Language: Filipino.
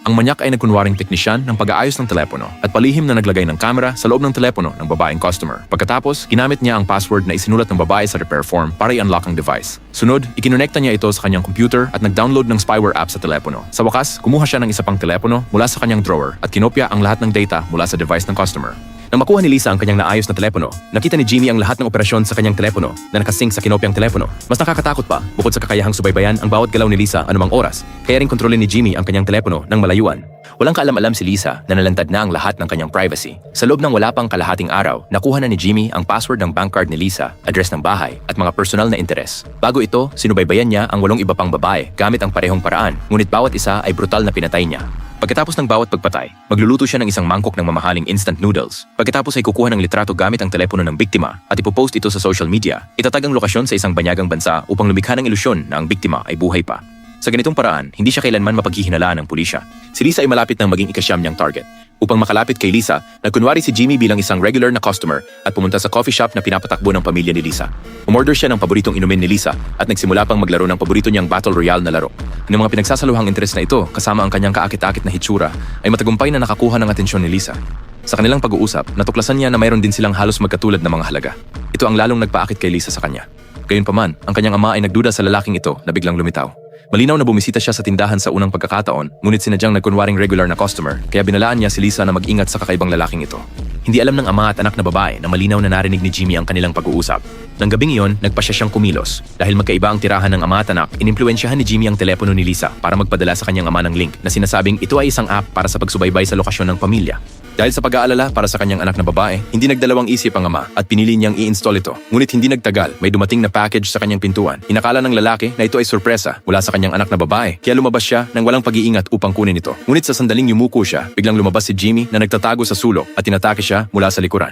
Ang manyak ay nagkunwaring teknisyan ng pag-aayos ng telepono at palihim na naglagay ng kamera sa loob ng telepono ng babaeng customer. Pagkatapos, ginamit niya ang password na isinulat ng babae sa repair form para i-unlock ang device. Sunod, ikinonekta niya ito sa kanyang computer at nag-download ng spyware app sa telepono. Sa wakas, kumuha siya ng isa pang telepono mula sa kanyang drawer at kinopya ang lahat ng data mula sa device ng customer. Nang makuha ni Lisa ang kanyang naayos na telepono, nakita ni Jimmy ang lahat ng operasyon sa kanyang telepono na nakasync sa kinopyang telepono. Mas nakakatakot pa, bukod sa kakayahang subaybayan ang bawat galaw ni Lisa anumang oras, kaya rin kontrolin ni Jimmy ang kanyang telepono ng malayuan. Walang kaalam-alam si Lisa na nalantad na ang lahat ng kanyang privacy. Sa loob ng wala pang kalahating araw, nakuha na ni Jimmy ang password ng bank card ni Lisa, address ng bahay, at mga personal na interes. Bago ito, sinubaybayan niya ang 8 iba pang babae gamit ang parehong paraan, ngunit bawat isa ay brutal na pinatay niya. Pagkatapos ng bawat pagpatay, magluluto siya ng isang mangkok ng mamahaling instant noodles. Pagkatapos ay kukuha ng litrato gamit ang telepono ng biktima at ipopost ito sa social media. Itatag ang lokasyon sa isang banyagang bansa upang lumikha ng ilusyon na ang biktima ay buhay pa. Sa ganitong paraan, hindi siya kailanman mapaghihinalaan ng pulisya. Si Lisa ay malapit nang maging ikasyam niyang target. Upang makalapit kay Lisa, nagkunwari si Jimmy bilang isang regular na customer at pumunta sa coffee shop na pinapatakbo ng pamilya ni Lisa. Umorder siya ng paboritong inumin ni Lisa at nagsimula pang maglaro ng paborito niyang Battle Royale na laro. Ng mga pinagsasaluhang interes na ito kasama ang kanyang kaakit-akit na hitsura ay matagumpay na nakakuha ng atensyon ni Lisa. Sa kanilang pag-uusap, natuklasan niya na mayroon din silang halos magkatulad na mga halaga. Ito ang lalong nagpaakit kay Lisa sa kanya. Gayunpaman, ang kanyang ama ay nagduda sa lalaking ito na biglang lumitaw. Malinaw na bumisita siya sa tindahan sa unang pagkakataon, ngunit sinadyang nagkunwaring regular na customer, kaya binalaan niya si Lisa na mag-ingat sa kakaibang lalaking ito. Hindi alam ng ama at anak na babae na malinaw na narinig ni Jimmy ang kanilang pag-uusap. Nang gabing iyon, nagpasya siyang kumilos. Dahil magkaiba ang tirahan ng ama at anak, inimpluwensyahan ni Jimmy ang telepono ni Lisa para magpadala sa kanyang ama ng link na sinasabing ito ay isang app para sa pagsubaybay sa lokasyon ng pamilya. Dahil sa pag-aalala para sa kanyang anak na babae, hindi nagdalawang isip ang ama at pinili niyang i-install ito. Ngunit hindi nagtagal, may dumating na package sa kanyang pintuan. Inakala ng lalaki na ito ay sorpresa mula sa kanyang anak na babae, kaya lumabas siya nang walang pag-iingat upang kunin ito. Ngunit sa sandaling yumuko siya, biglang lumabas si Jimmy na nagtatago sa sulok at tinatake siya mula sa likuran.